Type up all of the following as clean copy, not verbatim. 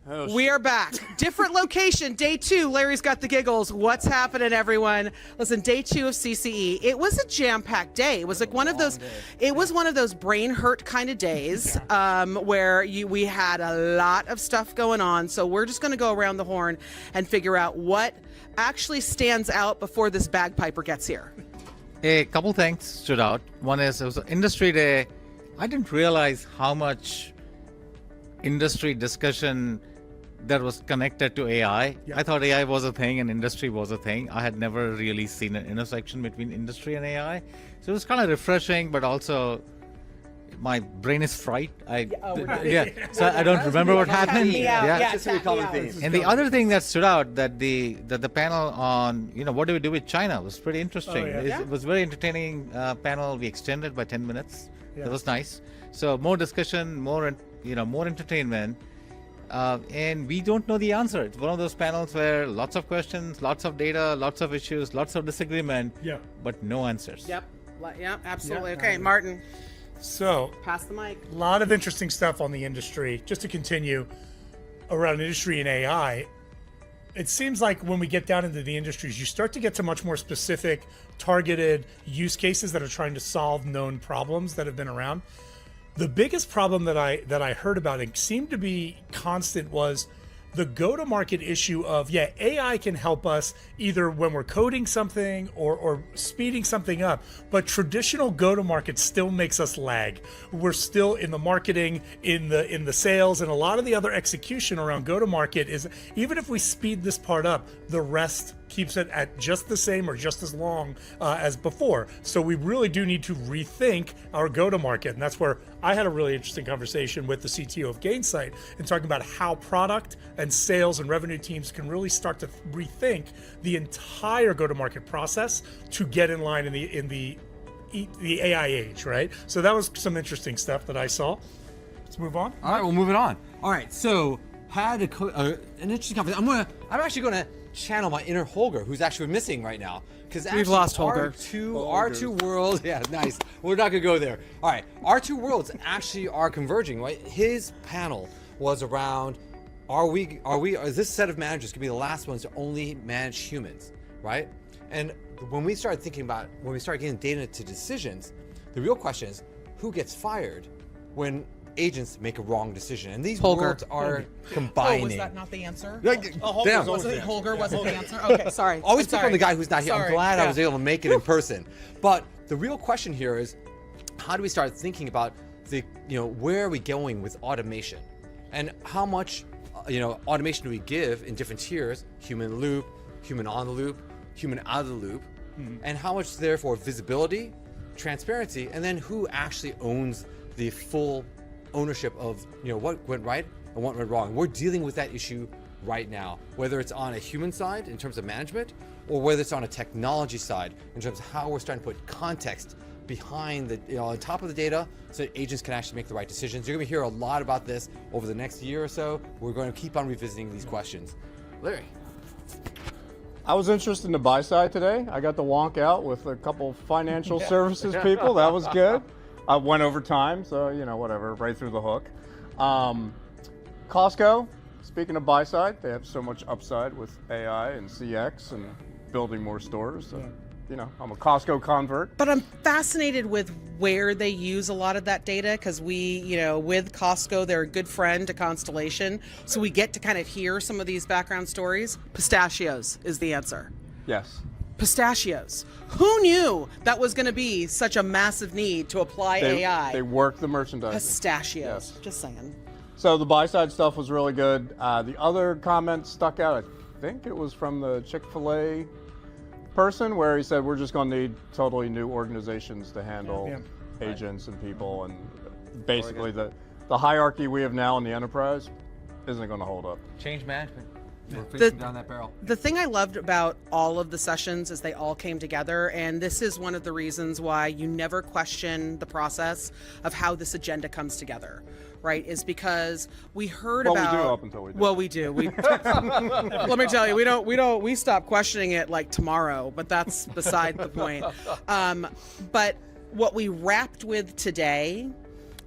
We are back. Different location, day 2. Larry's got the giggles. What's happening, everyone? Listen, day 2 of CCE. It was a jam-packed day. It was like one of those. It was one of those brain hurt kind of days where we had a lot of stuff going on. So we're just going to go around the horn and figure out what actually stands out before this bagpiper gets here. A couple things stood out. One is it was an industry day. I didn't realize how much industry discussion that was connected to AI. I thought AI was a thing and industry was a thing. I had never really seen an intersection between industry and AI. So it was kind of refreshing, but also my brain is fried. So I don't remember what happened. Just a recovery theme. And the other thing that stood out that the panel on what do we do with China was pretty interesting. It was very entertaining panel. We extended by 10 minutes. That was nice. So more discussion, more entertainment. And we don't know the answer. It's one of those panels where lots of questions, lots of data, lots of issues, lots of disagreement, but no answers. Yep, absolutely. Okay, Martin. So, pass the mic. A lot of interesting stuff on the industry. Just to continue around industry and AI, it seems like when we get down into the industries, you start to get to much more specific, targeted use cases that are trying to solve known problems that have been around. The biggest problem that I heard about and seemed to be constant was the go-to-market issue of, AI can help us either when we're coding something or speeding something up, but traditional go-to-market still makes us lag. We're still in the marketing, in the sales, and a lot of the other execution around go-to-market is, even if we speed this part up, the rest keeps it at just the same or just as long as before. So we really do need to rethink our go-to-market. And that's where I had a really interesting conversation with the CTO of Gainsight and talking about how product and sales and revenue teams can really start to rethink the entire go-to-market process to get in line in the AI age, right? So that was some interesting stuff that I saw. Let's move on. All right, we'll move it on. All right, so had an interesting conversation. I'm actually going to channel my inner Holger, who's actually missing right now, because we've lost Holger. Our two worlds, nice. We're not gonna go there. All right, our two worlds actually are converging, right? His panel was around, is this set of managers gonna be the last ones to only manage humans, right? And when we start getting data to decisions, the real question is, who gets fired when agents make a wrong decision? And these worlds are combining. Oh, was that not the answer? Holger wasn't the answer? Okay, sorry. Always pick on the guy who's not here. I'm glad I was able to make it in person. But the real question here is, how do we start thinking about where are we going with automation? And how much automation do we give in different tiers? Human loop, human on the loop, human out of the loop. And how much therefore visibility, transparency, and then who actually owns the full ownership of what went right and what went wrong. We're dealing with that issue right now, whether it's on a human side in terms of management, or whether it's on a technology side in terms of how we're starting to put context behind the on top of the data so that agents can actually make the right decisions. You're going to hear a lot about this over the next year or so. We're going to keep on revisiting these questions. Larry. I was interested in the buy side today. I got to wonk out with a couple financial services people. That was good. I went over time, so whatever, right through the hook. Costco, speaking of buy side, they have so much upside with AI and CX and building more stores. So, I'm a Costco convert. But I'm fascinated with where they use a lot of that data, because we, with Costco, they're a good friend to Constellation. So we get to kind of hear some of these background stories. Pistachios is the answer. Yes. Pistachios. Who knew that was going to be such a massive need to apply AI? They work the merchandising. Pistachios. Yes. Just saying. So the buy side stuff was really good. The other comment stuck out. I think it was from the Chick-fil-A person where he said we're just going to need totally new organizations to handle agents and people, and basically the hierarchy we have now in the enterprise isn't going to hold up. Change management. We're facing down that barrel. The thing I loved about all of the sessions is they all came together, and this is one of the reasons why you never question the process of how this agenda comes together, right? Is because we heard about. Well, we do up until we do. Well, we do. Let me tell you, we stop questioning it like tomorrow, but that's beside the point. But what we wrapped with today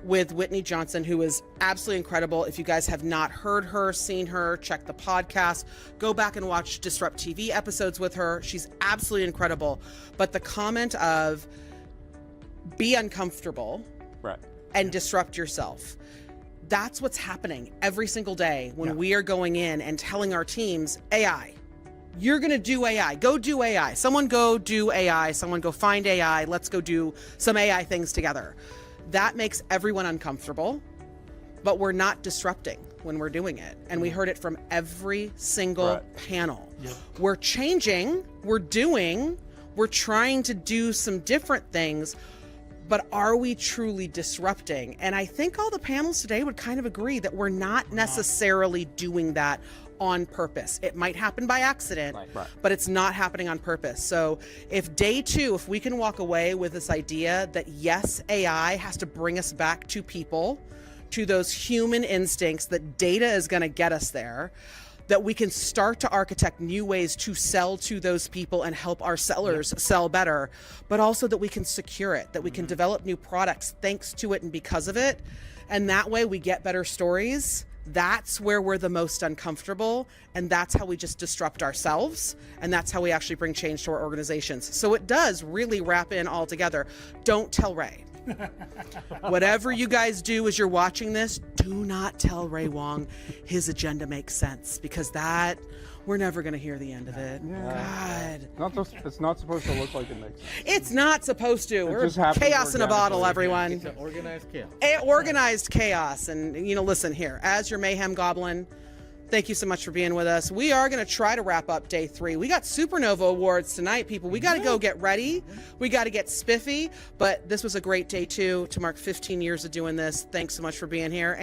with Whitney Johnson, who is absolutely incredible. If you guys have not heard her, seen her, check the podcast, go back and watch Disrupt TV episodes with her. She's absolutely incredible. But the comment of be uncomfortable and disrupt yourself. That's what's happening every single day when we are going in and telling our teams, AI, you're going to do AI. Go do AI. Someone go do AI. Someone go find AI. Let's go do some AI things together. That makes everyone uncomfortable, but we're not disrupting when we're doing it. And we heard it from every single panel. We're changing, we're doing, we're trying to do some different things, but are we truly disrupting? And I think all the panels today would kind of agree that we're not necessarily doing that on purpose. It might happen by accident, but it's not happening on purpose. So if day 2, if we can walk away with this idea that yes, AI has to bring us back to people, to those human instincts, that data is going to get us there, that we can start to architect new ways to sell to those people and help our sellers sell better, but also that we can secure it, that we can develop new products thanks to it and because of it. And that way we get better stories. That's where we're the most uncomfortable, and that's how we just disrupt ourselves, and that's how we actually bring change to our organizations. So it does really wrap in all together. Don't tell Ray. Whatever you guys do as you're watching this, do not tell Ray Wong his agenda makes sense, because that, we're never going to hear the end of it. God. It's not supposed to look like it makes sense. It's not supposed to. We're just happens chaos in a bottle, everyone. It's an organized chaos. Organized chaos. And, listen here, as your Mayhem Goblin, thank you so much for being with us. We are going to try to wrap up day 3. We got Supernova Awards tonight, people. We got to go get ready. We got to get spiffy. But this was a great day 2 to mark 15 years of doing this. Thanks so much for being here.